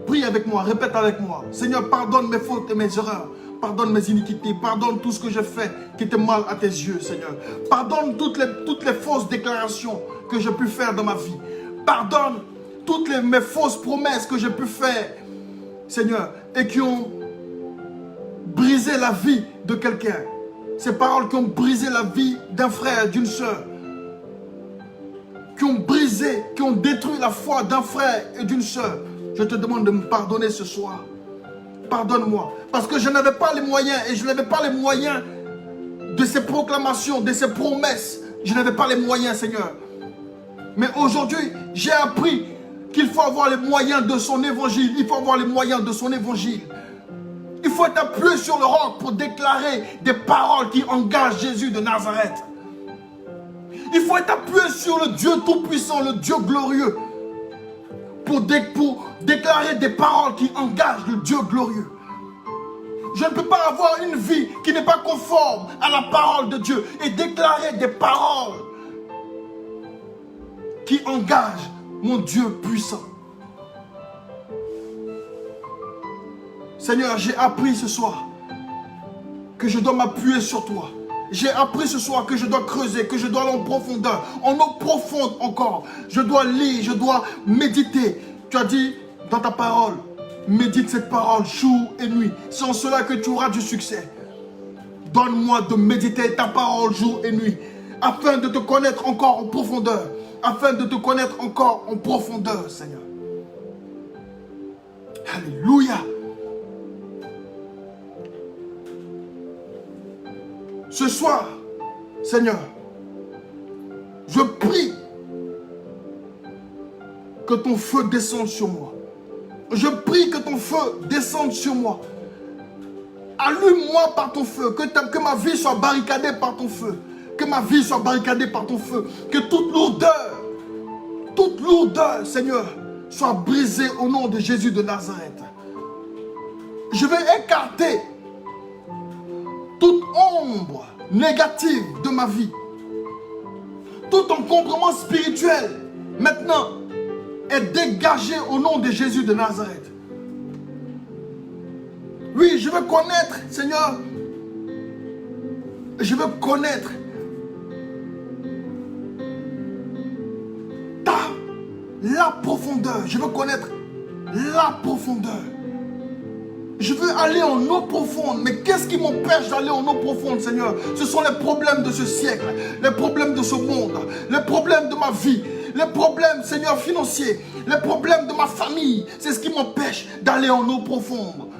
Prie avec moi, répète avec moi. Seigneur, pardonne mes fautes et mes erreurs. Pardonne mes iniquités, pardonne tout ce que j'ai fait qui était mal à tes yeux, Seigneur. Pardonne toutes les fausses déclarations que j'ai pu faire dans ma vie. Pardonne toutes mes fausses promesses que j'ai pu faire, Seigneur, et qui ont brisé la vie de quelqu'un. Ces paroles qui ont brisé la vie d'un frère, d'une soeur. Qui ont brisé, qui ont détruit la foi d'un frère et d'une soeur. Je te demande de me pardonner ce soir. Pardonne-moi. Parce que je n'avais pas les moyens et je n'avais pas les moyens de ces proclamations, de ces promesses. Je n'avais pas les moyens, Seigneur. Mais aujourd'hui, j'ai appris qu'il faut avoir les moyens de son évangile. Il faut avoir les moyens de son évangile. Il faut être appuyé sur le roc pour déclarer des paroles qui engagent Jésus de Nazareth. Il faut être appuyé sur le Dieu Tout-Puissant, le Dieu glorieux, pour déclarer des paroles qui engagent le Dieu glorieux. Je ne peux pas avoir une vie qui n'est pas conforme à la parole de Dieu et déclarer des paroles qui engagent mon Dieu puissant. Seigneur, j'ai appris ce soir que je dois m'appuyer sur toi. J'ai appris ce soir que je dois creuser, que je dois aller en profondeur, en eau profonde encore. Je dois lire, je dois méditer. Tu as dit dans ta parole, médite cette parole jour et nuit. C'est en cela que tu auras du succès. Donne-moi de méditer ta parole jour et nuit, afin de te connaître encore en profondeur. Afin de te connaître encore en profondeur, Seigneur. Alléluia. Ce soir, Seigneur, je prie que ton feu descende sur moi. Je prie que ton feu descende sur moi. Allume-moi par ton feu, que ma vie soit barricadée par ton feu. Que ma vie soit barricadée par ton feu. Que toute lourdeur, Seigneur, soit brisée au nom de Jésus de Nazareth. Je vais écarter toute ombre négative de ma vie, tout encombrement spirituel, maintenant, est dégagé au nom de Jésus de Nazareth. Oui, je veux connaître, Seigneur, je veux connaître la profondeur. Je veux connaître la profondeur. Je veux aller en eau profonde. Mais qu'est-ce qui m'empêche d'aller en eau profonde, Seigneur? Ce sont les problèmes de ce siècle, les problèmes de ce monde, les problèmes de ma vie, les problèmes, Seigneur, financiers, les problèmes de ma famille. C'est ce qui m'empêche d'aller en eau profonde.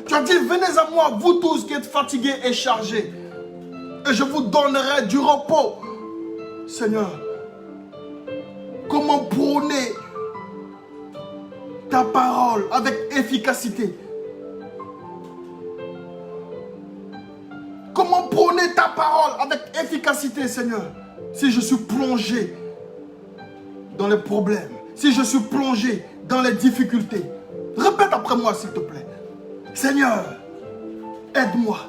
Tu as dit, venez à moi, vous tous qui êtes fatigués et chargés, et je vous donnerai du repos. Seigneur, comment prôner ta parole avec efficacité? Comment prôner ta parole avec efficacité, Seigneur, si je suis plongé dans les problèmes, si je suis plongé dans les difficultés, répète après moi s'il te plaît. Seigneur, aide-moi,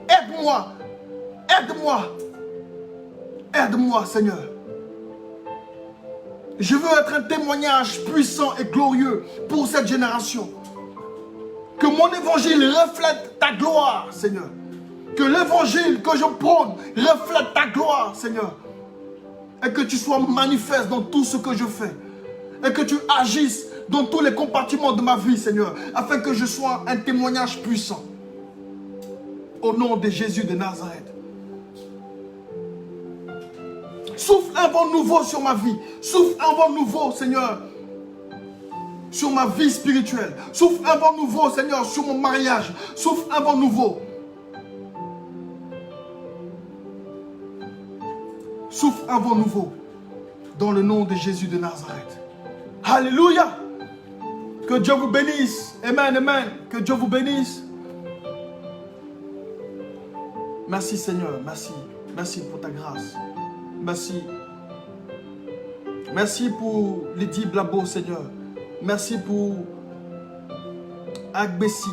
aide-moi, aide-moi, aide-moi Seigneur. Je veux être un témoignage puissant et glorieux pour cette génération. Que mon évangile reflète ta gloire, Seigneur. Que l'évangile que je prône reflète ta gloire, Seigneur. Et que tu sois manifeste dans tout ce que je fais. Et que tu agisses dans tous les compartiments de ma vie, Seigneur. Afin que je sois un témoignage puissant. Au nom de Jésus de Nazareth. Souffle un vent nouveau sur ma vie. Souffle un vent nouveau, Seigneur, sur ma vie spirituelle. Souffle un vent nouveau, Seigneur, sur mon mariage. Souffle un vent nouveau. Souffle un vent nouveau. Dans le nom de Jésus de Nazareth. Alléluia. Que Dieu vous bénisse. Amen, amen. Que Dieu vous bénisse. Merci Seigneur. Merci. Merci pour ta grâce. Merci. Merci pour Lydie Blabo, Seigneur. Merci pour Agbessi.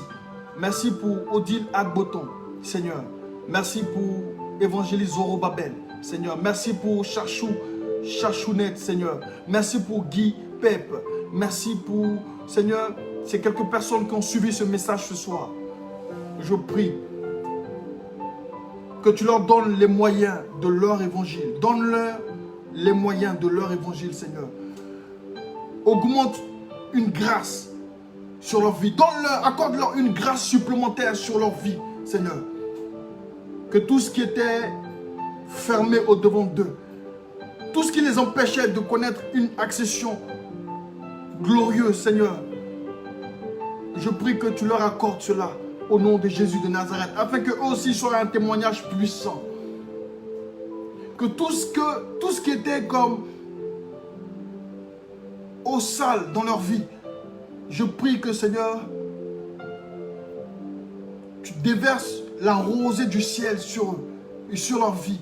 Merci pour Odile Agboton, Seigneur. Merci pour Évangéliste Zorobabel, Seigneur. Merci pour Chachounet, Seigneur. Merci pour Guy Pep. Merci pour, Seigneur, ces quelques personnes qui ont suivi ce message ce soir. Je prie que tu leur donnes les moyens de leur évangile. Donne-leur les moyens de leur évangile, Seigneur. Augmente une grâce sur leur vie. Donne-leur, accorde-leur une grâce supplémentaire sur leur vie, Seigneur. Que tout ce qui était fermé au-devant d'eux, tout ce qui les empêchait de connaître une accession glorieuse, Seigneur, je prie que tu leur accordes cela. Au nom de Jésus de Nazareth, afin qu'eux aussi soient un témoignage puissant. Que tout ce qui était comme au sale dans leur vie, je prie que Seigneur, tu déverses la rosée du ciel sur eux et sur leur vie,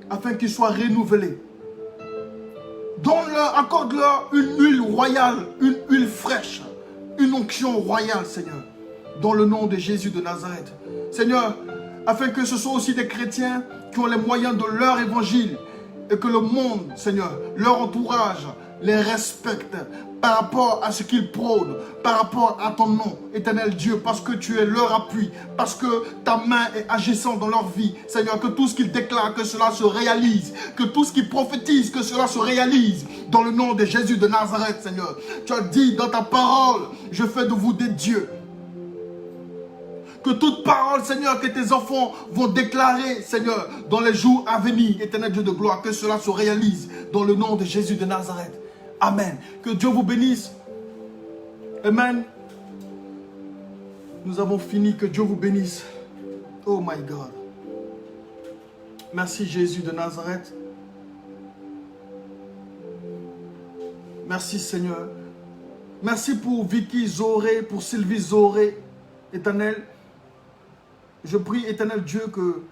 afin qu'ils soient renouvelés. Donne-leur, accorde-leur une huile royale, une huile fraîche, une onction royale, Seigneur, dans le nom de Jésus de Nazareth. Seigneur, afin que ce soit aussi des chrétiens qui ont les moyens de leur évangile et que le monde, Seigneur, leur entourage, les respecte par rapport à ce qu'ils prônent, par rapport à ton nom, éternel Dieu, parce que tu es leur appui, parce que ta main est agissante dans leur vie. Seigneur, que tout ce qu'ils déclarent, que cela se réalise, que tout ce qu'ils prophétisent, que cela se réalise, dans le nom de Jésus de Nazareth, Seigneur. Tu as dit dans ta parole, je fais de vous des dieux. Que toute parole, Seigneur, que tes enfants vont déclarer, Seigneur, dans les jours à venir, éternel Dieu de gloire, que cela se réalise, dans le nom de Jésus de Nazareth. Amen. Que Dieu vous bénisse. Amen. Nous avons fini. Que Dieu vous bénisse. Oh my God. Merci Jésus de Nazareth. Merci Seigneur. Merci pour Vicky Zoré, pour Sylvie Zoré, éternel. Je prie, éternel Dieu, que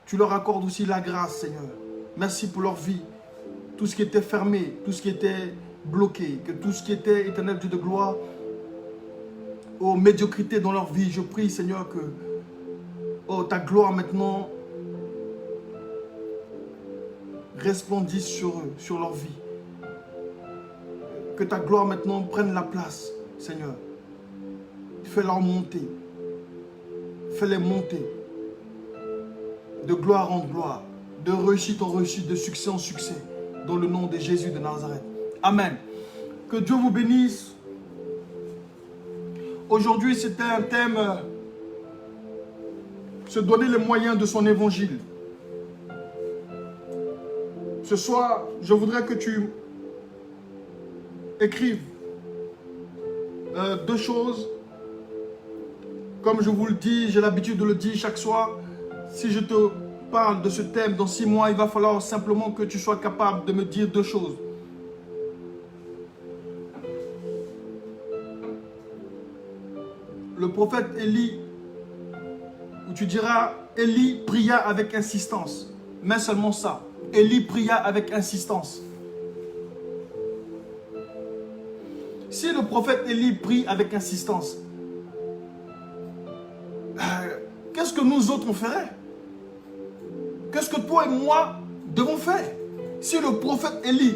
tu leur accordes aussi la grâce, Seigneur. Merci pour leur vie. Tout ce qui était fermé, tout ce qui était bloqué, que tout ce qui était, éternel Dieu de gloire, aux médiocrités dans leur vie, je prie, Seigneur, que ta gloire maintenant resplendisse sur eux, sur leur vie. Que ta gloire maintenant prenne la place, Seigneur. Fais-leur monter. Fais-les monter. De gloire en gloire, de réussite en réussite, de succès en succès. Dans le nom de Jésus de Nazareth. Amen. Que Dieu vous bénisse. Aujourd'hui, c'était un thème, se donner les moyens de son évangile. Ce soir, je voudrais que tu écrives deux choses. Comme je vous le dis, j'ai l'habitude de le dire chaque soir. Si je te parle de ce thème dans 6 mois, il va falloir simplement que tu sois capable de me dire deux choses. Le prophète Élie, où tu diras, Élie pria avec insistance. Mais seulement ça. Élie pria avec insistance. Si le prophète Élie prie avec insistance, qu'est-ce que nous autres on ferait? Qu'est-ce que toi et moi devons faire? Si le prophète Élie,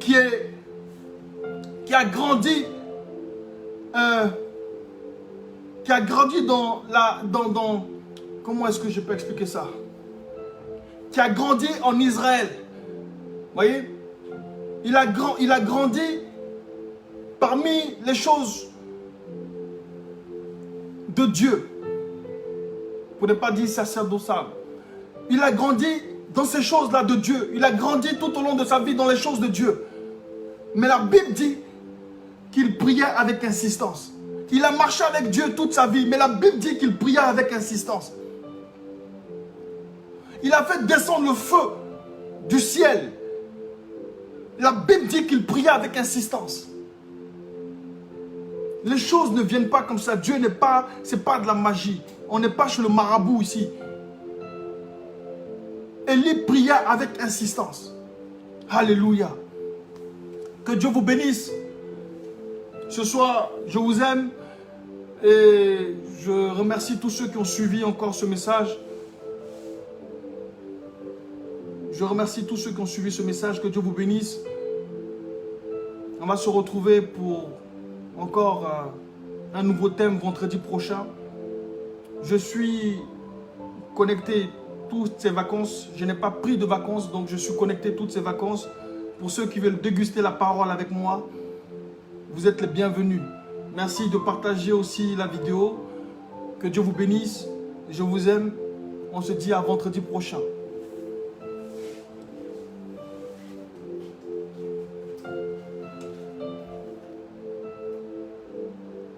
qui a grandi dans comment est-ce que je peux expliquer ça? Qui a grandi en Israël. Vous voyez? Il a grandi parmi les choses de Dieu. Pour ne pas dire sacerdotal. Il a grandi dans ces choses-là de Dieu. Il a grandi tout au long de sa vie dans les choses de Dieu. Mais la Bible dit qu'il priait avec insistance. Il a marché avec Dieu toute sa vie, mais la Bible dit qu'il priait avec insistance. Il a fait descendre le feu du ciel. La Bible dit qu'il priait avec insistance. Les choses ne viennent pas comme ça. Dieu n'est pas, c'est pas de la magie. On n'est pas chez le marabout ici. Élie pria avec insistance. Alléluia. Que Dieu vous bénisse. Ce soir, je vous aime. Et je remercie tous ceux qui ont suivi encore ce message. Je remercie tous ceux qui ont suivi ce message. Que Dieu vous bénisse. On va se retrouver pour encore un nouveau thème vendredi prochain. Je suis connecté toutes ces vacances. Je n'ai pas pris de vacances, donc je suis connecté toutes ces vacances. Pour ceux qui veulent déguster la parole avec moi, vous êtes les bienvenus. Merci de partager aussi la vidéo. Que Dieu vous bénisse. Je vous aime. On se dit à vendredi prochain.